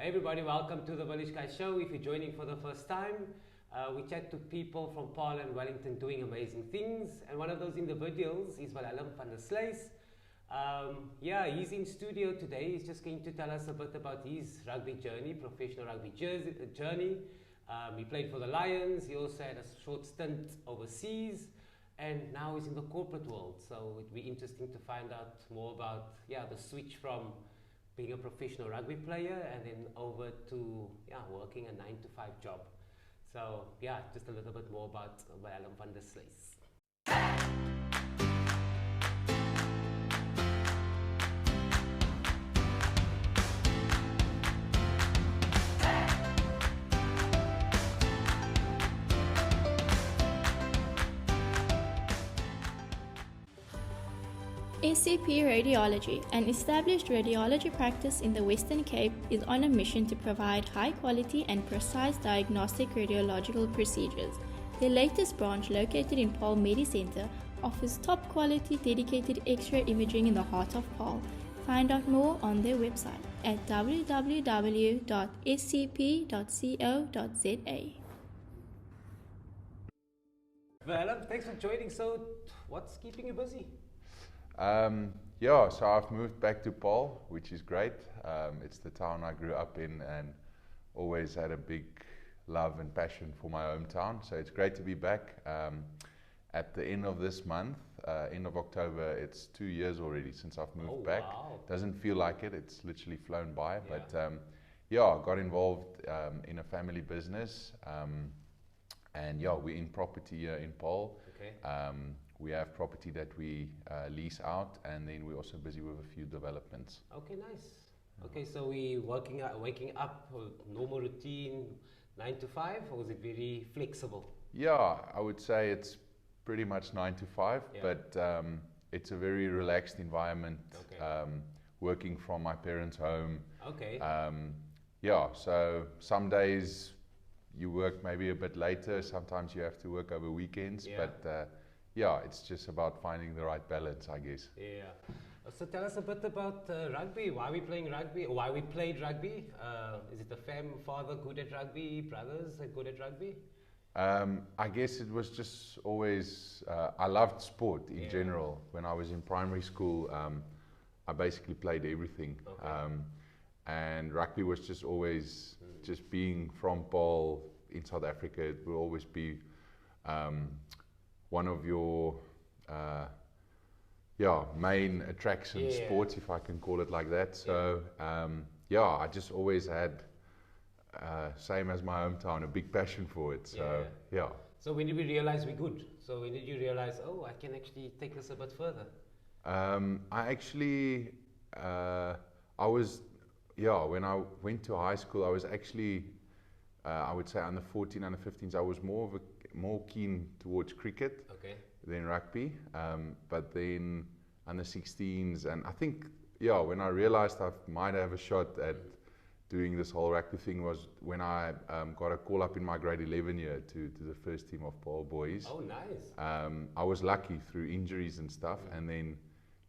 Hey everybody, welcome to the Village Guy Show. If you're joining for the first time, we chat to people from Paarl and Wellington doing amazing things. And one of those individuals is Wilhelm van der Sluys. He's in studio today. He's just going to tell us a bit about his rugby journey, professional rugby journey. He played for the Lions. He also had a short stint overseas. And now he's in the corporate world. So it'd be interesting to find out more about the switch from being a professional rugby player and then over to working a 9-to-5 job. So just a little bit more about Wilhelm van der Sluys. SCP Radiology, an established radiology practice in the Western Cape, is on a mission to provide high-quality and precise diagnostic radiological procedures. Their latest branch, located in Paarl Medicenter, offers top-quality dedicated X-ray imaging in the heart of Paarl. Find out more on their website at www.scp.co.za. Wilhelm, thanks for joining. So, what's keeping you busy? So I've moved back to Paarl, which is great. It's the town I grew up in and always had a big love and passion for my hometown. So it's great to be back. At the end of this month, end of October, it's 2 years already since I've moved back. Wow. Doesn't feel like it, it's literally flown by. But I got involved in a family business. We're in property here in Paarl. Okay. We have property that we lease out, and then we're also busy with a few developments. Okay, nice. Okay, so we waking up, normal routine, 9 to 5, or is it very flexible? Yeah, I would say it's pretty much 9 to 5, but it's a very relaxed environment. Okay. Working from my parents' home. Okay. So some days you work maybe a bit later. Sometimes you have to work over weekends, but. It's just about finding the right balance, I guess. Yeah. So tell us a bit about rugby. Why are we playing rugby? Or why we played rugby? Is it the father good at rugby? Brothers good at rugby? I guess it was just always, I loved sport in general. When I was in primary school, I basically played everything. Okay. And rugby was just always, just being from Paarl in South Africa, it will always be one of your main attraction sports, if I can call it like that. So I just always had, same as my hometown, a big passion for it. So So when did we realize we're good? So when did you realize, I can actually take this a bit further? I actually, when I went to high school, I was actually, I would say under 14, under 15s, I was more keen towards cricket than rugby, but then under 16s, and I think when I realized I might have a shot at doing this whole rugby thing was when I got a call up in my grade 11 year to the first team of Paarl boys. Oh, nice. I was lucky through injuries and stuff, and then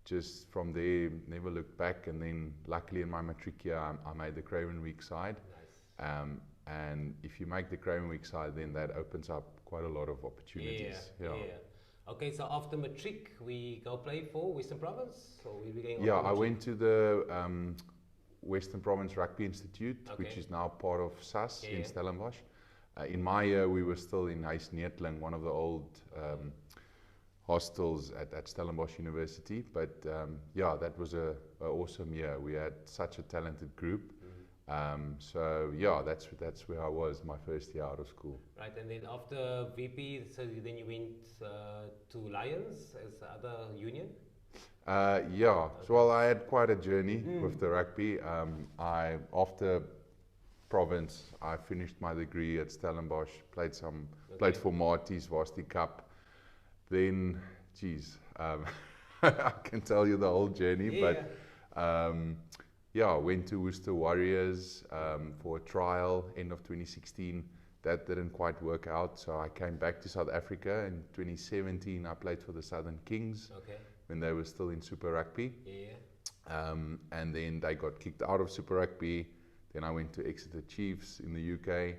just from there never looked back, and then luckily in my matric year I made the Craven Week side. Nice. And if you make the Craven Week side, then that opens up quite a lot of opportunities. Okay, so after matric, we go play for Western Province? Or we going I went to the Western Province Rugby Institute, which is now part of SAS in Stellenbosch. In my year, we were still in Huisneetling, one of the old hostels at Stellenbosch University. But that was an awesome year. We had such a talented group. That's where I was my first year out of school. Right, and then after VP, so then you went to Lions as other union? Well, I had quite a journey with the rugby. After Province, I finished my degree at Stellenbosch, played for Marty's Varsity Cup. Then, I can tell you the whole journey, but I went to Worcester Warriors for a trial end of 2016. That didn't quite work out, so I came back to South Africa. In 2017, I played for the Southern Kings when they were still in Super Rugby. And then they got kicked out of Super Rugby. Then I went to Exeter Chiefs in the UK.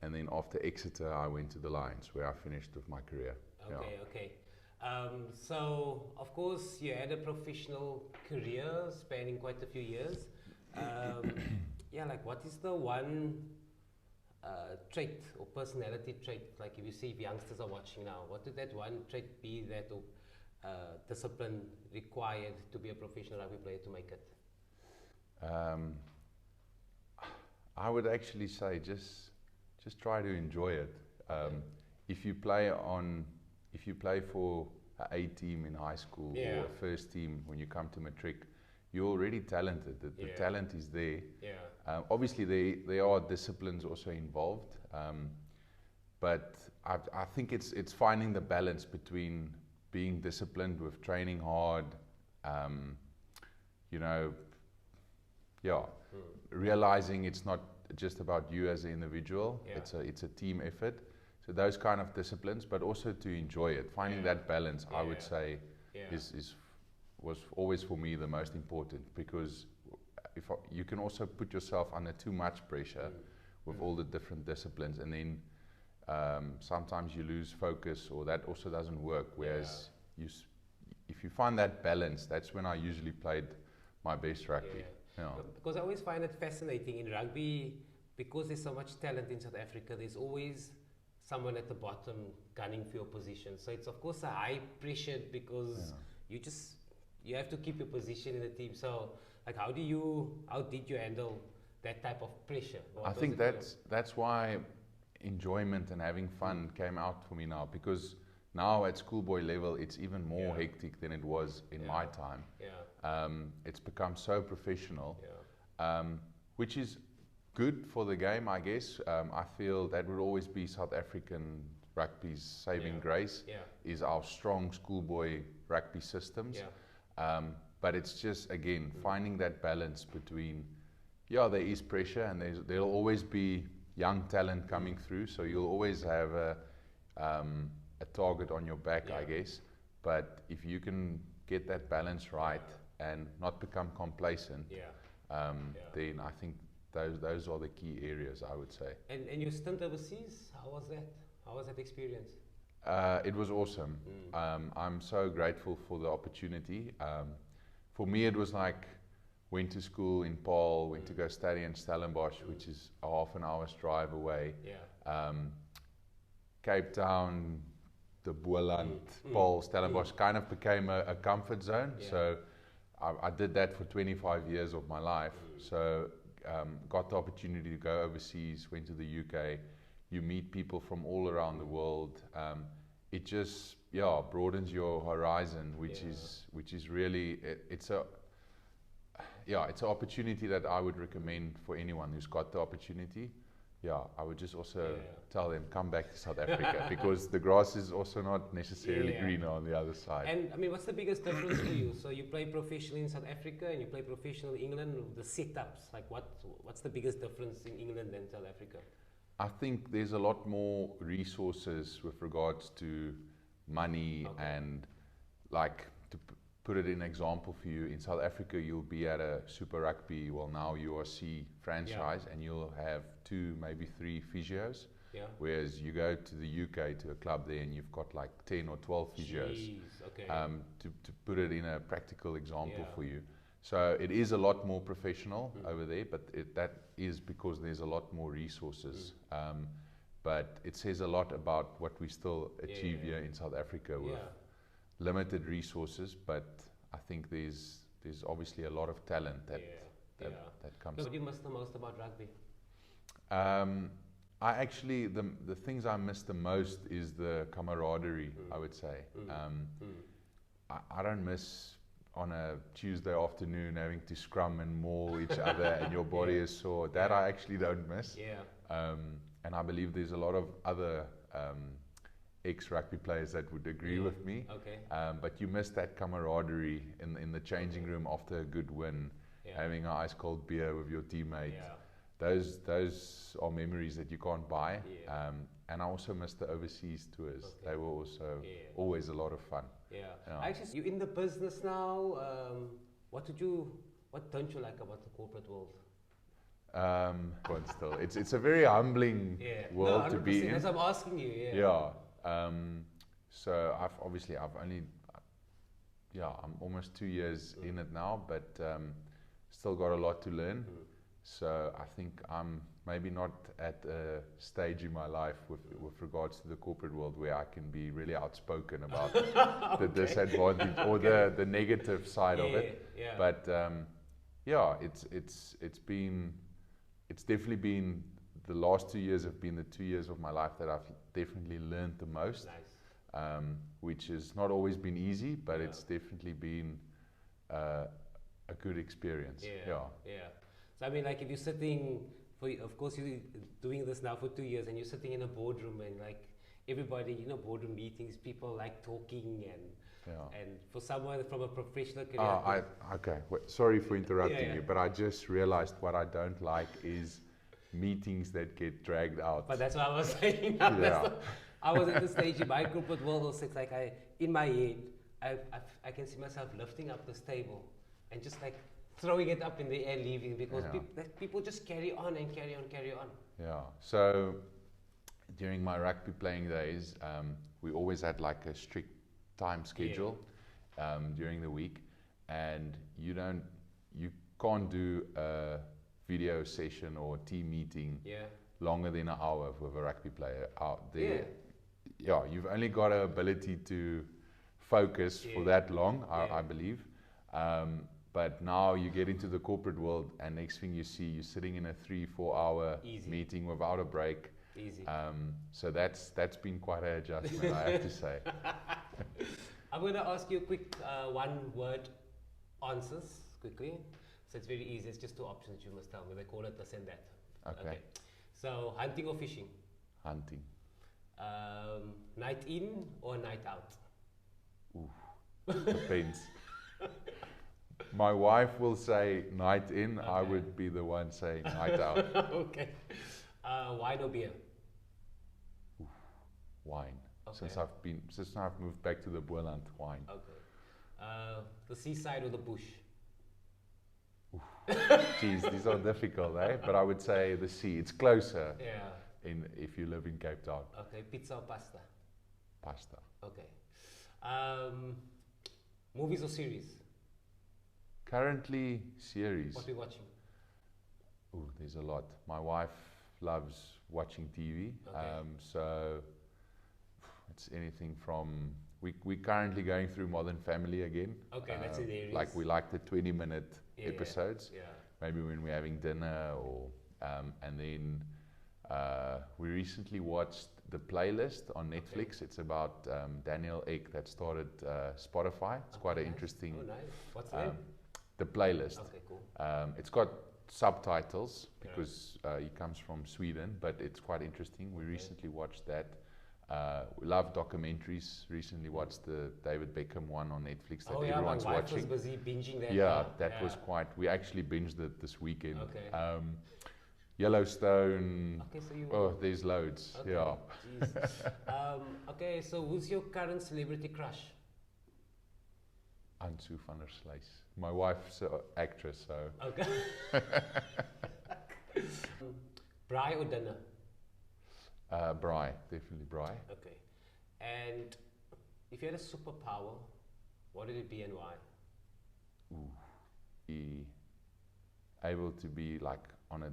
And then after Exeter, I went to the Lions, where I finished with my career. Okay. So, of course, you had a professional career spanning quite a few years. Like what is the one trait or personality trait, like if you see if youngsters are watching now, what would that one trait be that discipline required to be a professional rugby player to make it? I would actually say just try to enjoy it. If you play for an A team in high school or a first team when you come to matric, you're already talented. The talent is there. Obviously, there are disciplines also involved, but I think it's finding the balance between being disciplined with training hard, realizing it's not just about you as an individual. It's a team effort. So those kind of disciplines, but also to enjoy it. Finding that balance, I would say, was always for me the most important, because you can also put yourself under too much pressure with all the different disciplines, and then sometimes you lose focus, or that also doesn't work. Whereas if you find that balance, that's when I usually played my best rugby. Because I always find it fascinating in rugby, because there's so much talent in South Africa, there's always someone at the bottom gunning for your position. So it's of course a high pressure, because you have to keep your position in the team. So like how did you handle that type of pressure? I think that's why enjoyment and having fun came out for me now, because now at schoolboy level it's even more hectic than it was in my time. It's become so professional, which is good for the game, I guess. I feel that would always be South African rugby's saving grace, is our strong schoolboy rugby systems. But it's just, again, finding that balance between, there is pressure, and there'll always be young talent coming through, so you'll always have a target on your back, I guess. But if you can get that balance right and not become complacent, then I think those are the key areas, I would say. And your stint overseas, how was that? How was that experience? It was awesome. I'm so grateful for the opportunity. For me, it was like, went to school in Paarl, went to go study in Stellenbosch, which is a half an hour's drive away. Cape Town, the Boland, Paarl, Stellenbosch kind of became a comfort zone. So I did that for 25 years of my life. So got the opportunity to go overseas, went to the UK. You meet people from all around the world. It just broadens your horizon, which is really it's an opportunity that I would recommend for anyone who's got the opportunity. I would just also tell them, come back to South Africa, because the grass is also not necessarily greener on the other side. And I mean, what's the biggest difference for you? So you play professionally in South Africa and you play professionally in England. The setups, like what's the biggest difference in England and South Africa? I think there's a lot more resources with regards to money, and like to put it in example for you, in South Africa you'll be at a Super Rugby, now URC franchise, and you'll have 2, maybe 3 physios, whereas you go to the UK to a club there and you've got like 10 or 12 physios. To put it in a practical example for you. So it is a lot more professional over there, but that is because there's a lot more resources. But it says a lot about what we still achieve here in South Africa with limited resources. But I think there's obviously a lot of talent that comes. What do you miss the most about rugby? I actually, the things I miss the most is the camaraderie, I would say. I don't miss on a Tuesday afternoon having to scrum and maul each other and your body is sore. That I actually don't miss. And I believe there's a lot of other ex-rugby players that would agree with me. But you miss that camaraderie in the changing room after a good win, having an ice cold beer with your teammate. Those are memories that you can't buy. And I also miss the overseas tours. They were also always a lot of fun. Actually, you're in the business now. What don't you like about the corporate world? But still, it's a very humbling world to be in. As I'm asking you, So I'm almost 2 years in it now, but still got a lot to learn. So I think I'm maybe not at a stage in my life with regards to the corporate world where I can be really outspoken about the disadvantage or the negative side of it. But it's definitely been, the last 2 years have been the 2 years of my life that I've definitely learned the most. Nice. Which has not always been easy, but it's definitely been a good experience. So I mean, like if you're sitting, of course you're doing this now for 2 years, and you're sitting in a boardroom, and like everybody, boardroom meetings, people like talking, and for someone from a professional career. Sorry for interrupting you, but I just realized what I don't like is meetings that get dragged out. But that's what I was saying. I was at the stage in my group at World War VI, like in my head, I can see myself lifting up this table and just like throwing it up in the air, leaving, because people just carry on and carry on. Yeah. So during my rugby playing days, we always had like a strict time schedule during the week, and you can't do a video session or team meeting longer than an hour with a rugby player out there. You've only got an ability to focus for that long, I believe. But now you get into the corporate world, and next thing you see, you're sitting in a 3-4 hour meeting without a break. Easy. So that's been quite an adjustment, I have to say. I'm going to ask you quick one-word answers quickly. So it's very easy. It's just two options you must tell me. They call it this and that. Okay. So hunting or fishing? Hunting. Night in or night out? Depends. My wife will say night in. I would be the one saying night out. Okay. Wine or beer? Wine. Since I've moved back to the Boerland, wine. Okay. The seaside or the bush? Jeez, these are difficult, eh? But I would say the sea. It's closer. If you live in Cape Town. Okay. Pizza or pasta? Pasta. Okay. Movies or series? Currently, series. What are you watching? There's a lot. My wife loves watching TV. So it's anything from... We're currently going through Modern Family again. Okay, that's in the areas. Like we like the 20-minute episodes. Maybe when we're having dinner or... and then we recently watched The Playlist on Netflix. It's about Daniel Ek that started Spotify. It's quite an interesting... Oh, nice. What's the name? The Playlist. Okay, cool. It's got subtitles because he comes from Sweden, but it's quite interesting. We recently watched that. We love documentaries. Recently watched the David Beckham one on Netflix that everyone's my wife watching. Was busy binging that. That was quite... We actually binged it this weekend. Yellowstone. There's loads. Okay, so who's your current celebrity crush? Ansu van der Sluys. My wife's an actress, so... Okay. Braai or dinner? Braai, definitely braai. Okay. And if you had a superpower, what would it be and why? Be able to be like on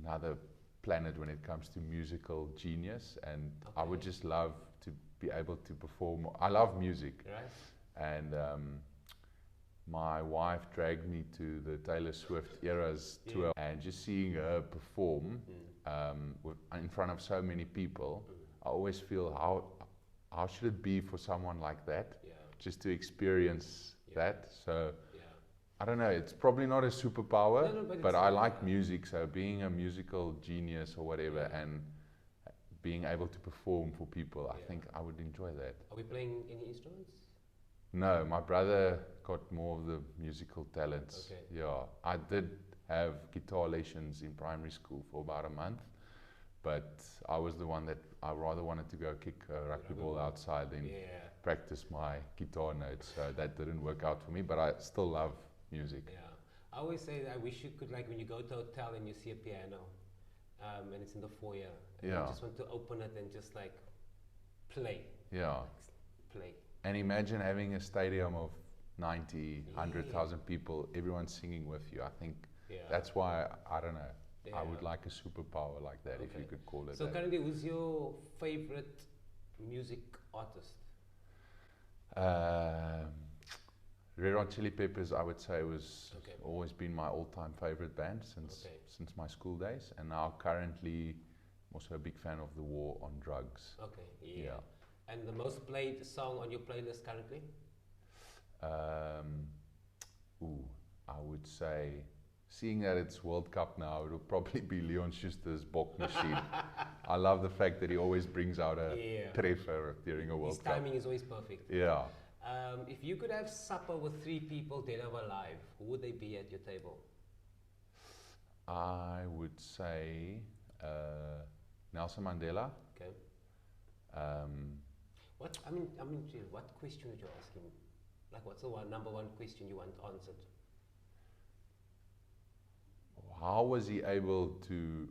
another planet when it comes to musical genius, and I would just love to be able to perform. I love music. Right. And my wife dragged me to the Taylor Swift Eras tour, and just seeing her perform in front of so many people, I always feel how should it be for someone like that, just to experience that. So I don't know, it's probably not a superpower, but I like music, so being a musical genius or whatever, and being able to perform for people, I think I would enjoy that. Are we playing any instruments? No, my brother got more of the musical talents. I did have guitar lessons in primary school for about a month, but I was the one that I rather wanted to go kick a rugby ball outside than practice my guitar notes, so that didn't work out for me, but I still love music. I always say that I wish you could, like, when you go to a hotel and you see a piano, and it's in the foyer, and you just want to open it and just like play. Yeah. Play. And imagine having a stadium of 90, 100,000 people, everyone singing with you. I think that's why, I don't know, I would like a superpower like that, if you could call it so that. currently, who's your favorite music artist? Red Hot Chili Peppers, I would say, was always been my all-time favorite band since my school days, and now currently I'm also a big fan of The War on Drugs. Okay, yeah. And the most played song on your playlist currently? I would say, seeing that it's World Cup now, it'll probably be Leon Schuster's Bok Machine. I love the fact that he always brings out a treffer during a World Cup. His timing is always perfect. Yeah. If you could have supper with 3 people dead or alive, who would they be at your table? I would say Nelson Mandela. Okay. What question would you ask him? Like, what's the number one question you want answered? How was he able to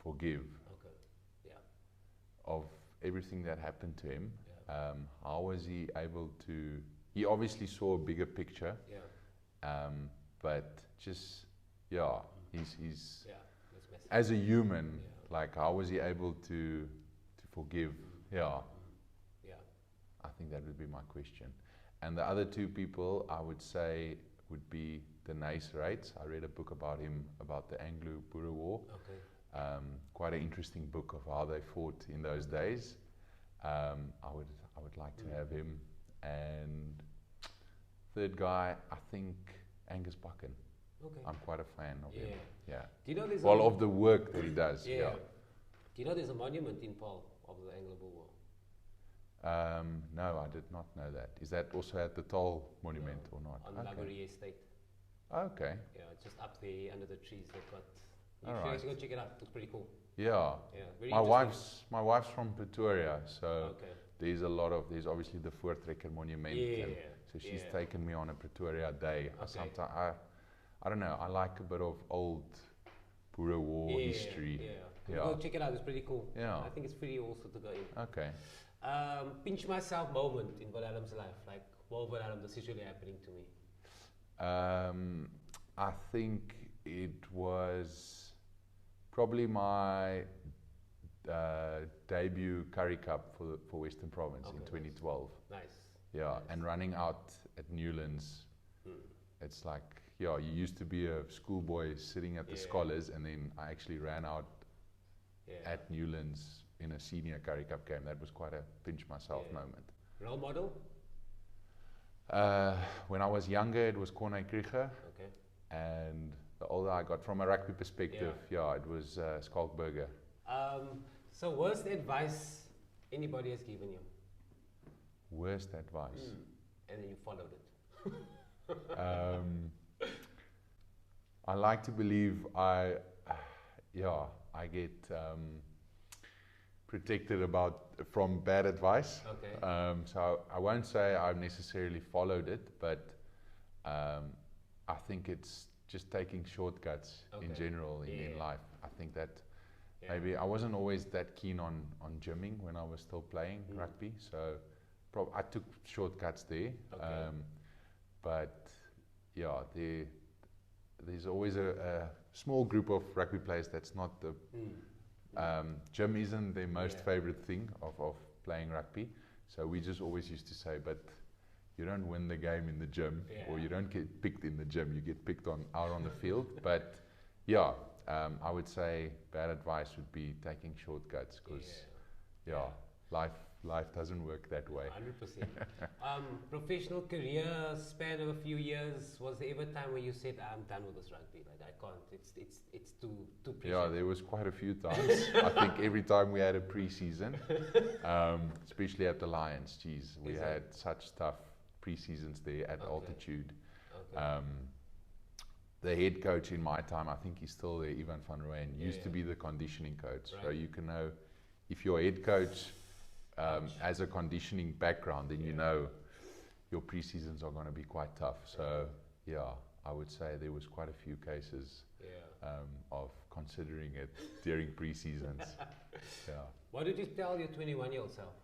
forgive? Okay. Yeah. Of everything that happened to him. How was he able to? He obviously saw a bigger picture. Yeah. But just he's that's as a human, like, how was he able to forgive? Yeah. I think that would be my question. And the other 2 people I would say would be Deneys Reitz. I read a book about him, about the Anglo-Boer War. Okay. Quite an interesting book of how they fought in those days. I would like to have him. And third guy, I think Angus Buchan. Okay. I'm quite a fan of him. Yeah. Do you know there's of the work that he does. Do you know there's a monument in Paarl of the Anglo-Boer War? No, I did not know that. Is that also at the Toll Monument or not? On Laborie Estate. Okay. Yeah, just up there under the trees. They've got. You All right. should go check it out. It's pretty cool. Yeah. Yeah. Very my wife's from Pretoria, so there's obviously the Voortrekker Monument. So she's taken me on a Pretoria day. I don't know. I like a bit of old Boer War history. Go check it out. It's pretty cool. Yeah. I think it's pretty also to go in. Okay. Pinch myself moment in Wilhelm's life, like, well, Wilhelm, this is really happening to me. I think it was probably my debut Currie Cup for Western Province in 2012. Nice. Yeah, nice. And running out at Newlands, it's like, you used to be a schoolboy sitting at the scholars, and then I actually ran out at Newlands in a senior Currie Cup game. That was quite a pinch myself moment. Role model? When I was younger, it was Corné Krieger. Okay. And the older I got, from a rugby perspective, it was Skalkberger. So worst advice anybody has given you? Worst advice? And then you followed it. I like to believe I get protected from bad advice. Okay. So I won't say I've necessarily followed it, but I think it's just taking shortcuts in general in life. I think that maybe I wasn't always that keen on gymming when I was still playing rugby, so I took shortcuts there. Okay. But there's always a small group of rugby players that's not the gym isn't their most favorite thing of playing rugby. So we just always used to say, but you don't win the game in the gym, or you don't get picked in the gym, you get picked out on the field. But I would say bad advice would be taking shortcuts, because life doesn't work that way. 100%. Professional career span of a few years, was there ever a time where you said, I'm done with this rugby, like, I can't, it's too precious? Yeah, there was quite a few times. I think every time we had a pre-season, especially at the Lions, we had such tough pre-seasons there at altitude. Okay. The head coach in my time, I think he's still there, Ivan van Rooyen, used to be the conditioning coach. Right. So you can know, if your head coach has a conditioning background, then you know your pre-seasons are going to be quite tough. So I would say there was quite a few cases of considering it during pre-seasons. Yeah. What did you tell your 21-year-old self?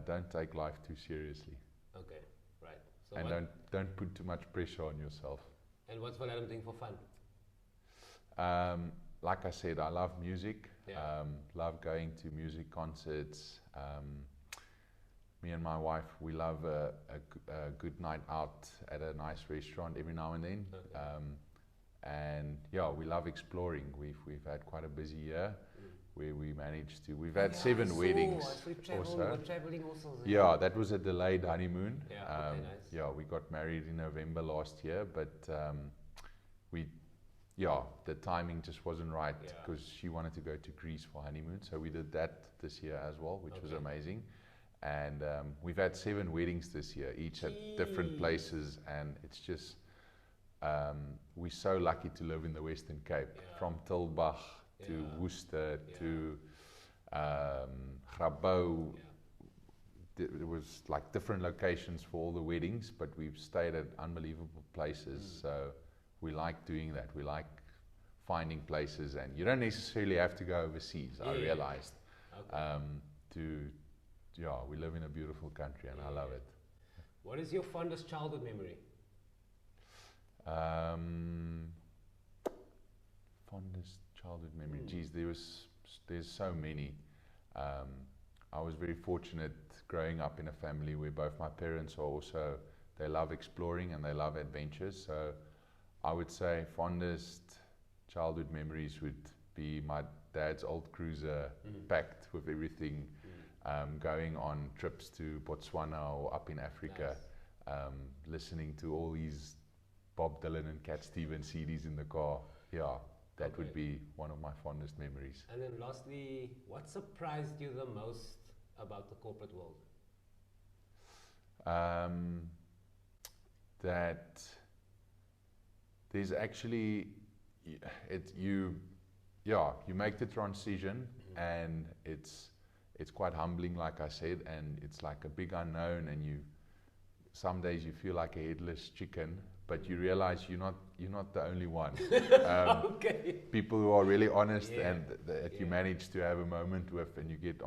Don't take life too seriously. Okay, right. So and don't put too much pressure on yourself. And what's Wilhelm doing for fun? Like I said, I love music. Love going to music concerts. Me and my wife, we love a good night out at a nice restaurant every now and then. Okay. And yeah, we love exploring. We've had quite a busy year where we managed to. We've had 7 weddings also. Traveling also. Yeah, that was a delayed honeymoon. Yeah, okay, nice. Yeah, we got married in November last year, but the timing just wasn't right because she wanted to go to Greece for honeymoon. So we did that this year as well, which was amazing. And we've had 7 weddings this year, each at different places, and it's just we're so lucky to live in the Western Cape, from Tilbach to Worcester to Grabouw. There was like different locations for all the weddings, but we've stayed at unbelievable places. So we like doing that. We like finding places, and you don't necessarily have to go overseas. I realized we live in a beautiful country, and I love it. What is your fondest childhood memory? Fondest childhood memory. Geez, there's so many. I was very fortunate growing up in a family where both my parents are also, they love exploring and they love adventures. So I would say fondest childhood memories would be my dad's old cruiser, packed with everything, going on trips to Botswana or up in Africa, listening to all these Bob Dylan and Cat Stevens CDs in the car. Yeah, that would be one of my fondest memories. And then lastly, what surprised you the most about the corporate world? That there's actually, you make the transition, and it's quite humbling, like I said, and it's like a big unknown, and some days you feel like a headless chicken, but you realize you're not the only one. People who are really honest and that you manage to have a moment with, and you get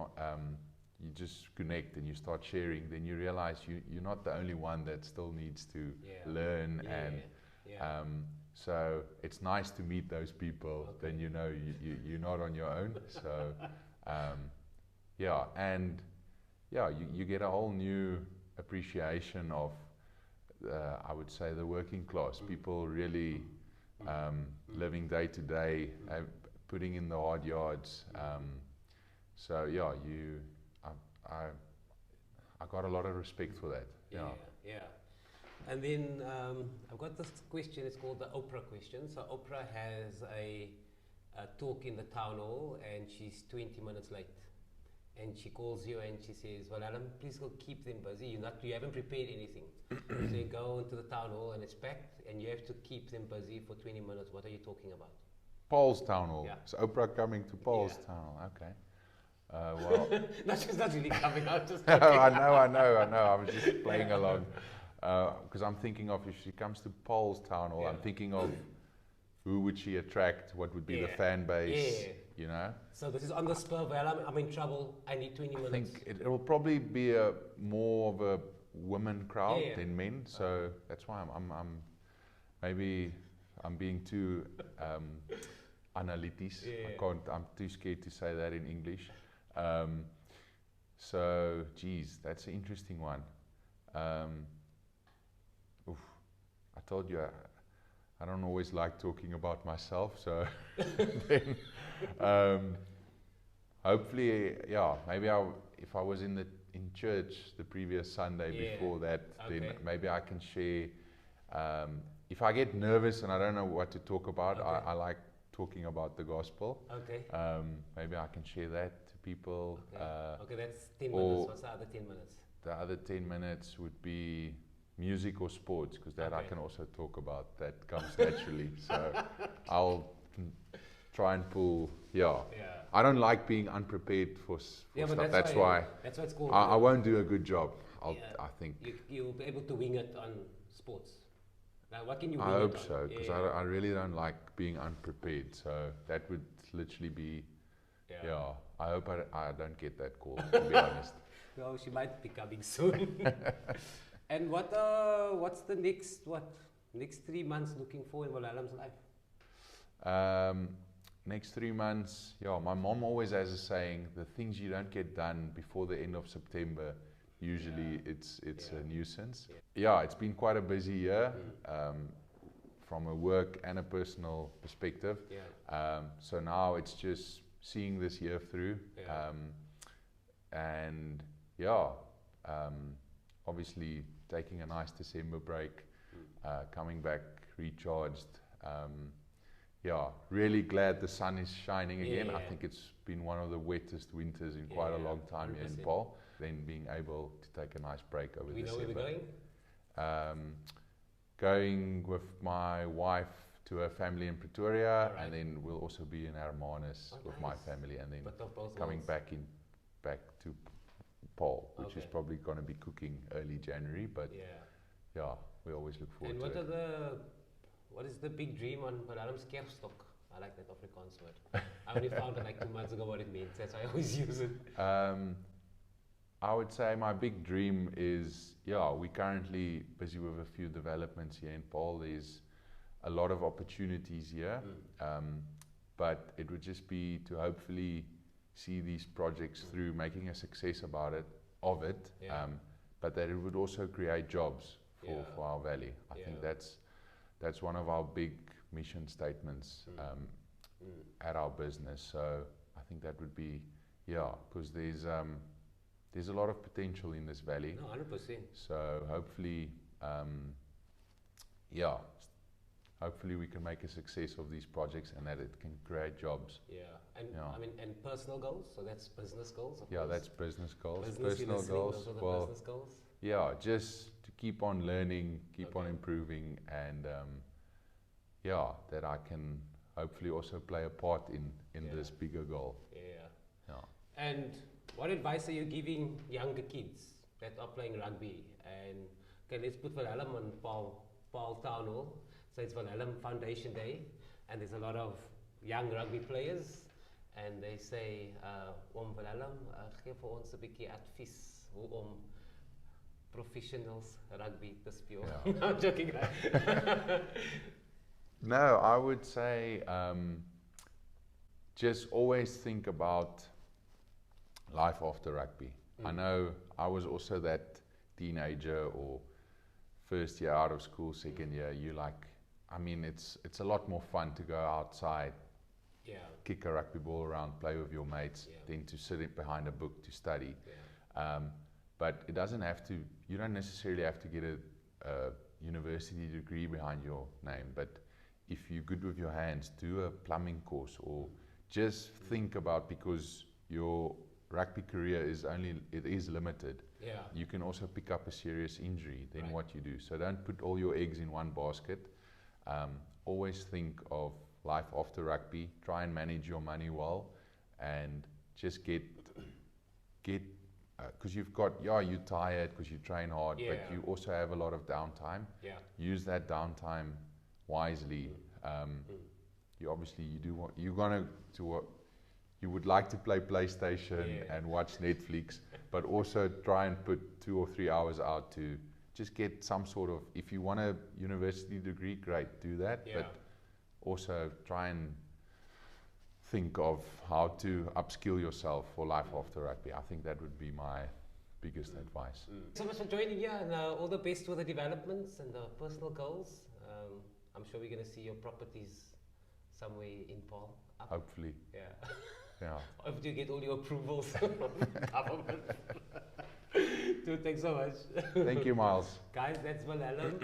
you just connect and you start sharing, then you realize you're not the only one that still needs to learn, so it's nice to meet those people. Then you know you're not on your own. So you get a whole new appreciation of I would say the working class, people really living day to day, putting in the hard yards. I got a lot of respect for that. Yeah. And then I've got this question, it's called the Oprah question. So Oprah has a talk in the town hall, and she's 20 minutes late. And she calls you and she says, well, Adam, please go keep them busy. You haven't prepared anything. So you go into the town hall and it's packed, and you have to keep them busy for 20 minutes. What are you talking about? Paul's town hall. Yeah. So Oprah coming to Paul's town hall. Okay. Well, no, she's not really coming out. Just I know. I was just playing along. Because I'm thinking of, if she comes to Paul's town hall, I'm thinking of who would she attract, what would be the fan base, you know? So this is on the spur. Well, I'm in trouble. I need 20 minutes. I think it will probably be more of a women crowd than men. So that's why I'm being too analytisch. I'm too scared to say that in English. So, geez, that's an interesting one. I told you I don't always like talking about myself, so then hopefully, maybe if I was in church the previous Sunday before that, then maybe I can share. If I get nervous and I don't know what to talk about, I like talking about the gospel. Maybe I can share that to people. That's 10 minutes. What's the other 10 minutes? The other 10 minutes would be music or sports, because that I can also talk about. That comes naturally. So I'll try and pull, Yeah. I don't like being unprepared for stuff. But That's why it's called. I won't do a good job. I think. You'll be able to wing it on sports. Now, what can you wing I hope it on? so, because I really don't like being unprepared. So that would literally be, I hope I don't get that call, to be honest. Well, she might be coming soon. And what's the next 3 months looking for in Wilhelm's life? Next 3 months, my mom always has a saying, the things you don't get done before the end of September, usually it's a nuisance. It's been quite a busy year from a work and a personal perspective. So now it's just seeing this year through. And obviously taking a nice December break, coming back recharged. Really glad the sun is shining again. I think it's been one of the wettest winters in quite a long time 100%. Here in Paul. Then being able to take a nice break over December. We know where we're going? Going with my wife to her family in Pretoria, and then we'll also be in Hermanus with my family, and then coming back to Paul, which is probably going to be cooking early January, but we always look forward to it. What is the big dream on Wilhelm's Kerfstok? I like that Afrikaans word. I only found it like 2 months ago what it means. That's why I always use it. I would say my big dream is, we're currently busy with a few developments here in Paul. There's a lot of opportunities here, but it would just be to hopefully see these projects through, making a success of it, but that it would also create jobs for our valley. I think that's one of our big mission statements at our business. So I think that would be, because there's a lot of potential in this valley. No, 100%. So hopefully, hopefully we can make a success of these projects and that it can create jobs. I mean, and personal goals. So that's business goals. Of course. That's business goals. Personal goals. Well, business goals. Just to keep on learning, keep on improving, and that I can hopefully also play a part in this bigger goal. And what advice are you giving younger kids that are playing rugby? And okay, let's put Wilhelm on Paul Town Hall. So it's Wilhelm Foundation Day, and there's a lot of young rugby players, and they say, Wilhelm, gee vir ons 'n bietjie advies hoe om professionals rugby te speel. I'm joking. No, I would say just always think about life after rugby. I know I was also that teenager or first year out of school, second year, it's a lot more fun to go outside, kick a rugby ball around, play with your mates, than to sit behind a book to study. But it doesn't have to, you don't necessarily have to get a university degree behind your name, but if you're good with your hands, do a plumbing course, or just think about, because your rugby career is limited. You can also pick up a serious injury, then what you do. So don't put all your eggs in one basket. Always think of life after rugby. Try and manage your money well, and just get because you've got, you're tired because you train hard, but you also have a lot of downtime. Use that downtime wisely. You obviously you would like to play PlayStation and watch Netflix, but also try and put 2 or 3 hours out to just get some sort of, if you want a university degree, great, do that, but also try and think of how to upskill yourself for life after rugby. I think that would be my biggest advice. So much for joining here, and all the best with the developments and the personal goals. I'm sure we're going to see your properties somewhere in Paul. Hopefully. Hope you get all your approvals from government. Dude, thanks so much. Thank you, Miles. Guys, that's Wilhelm.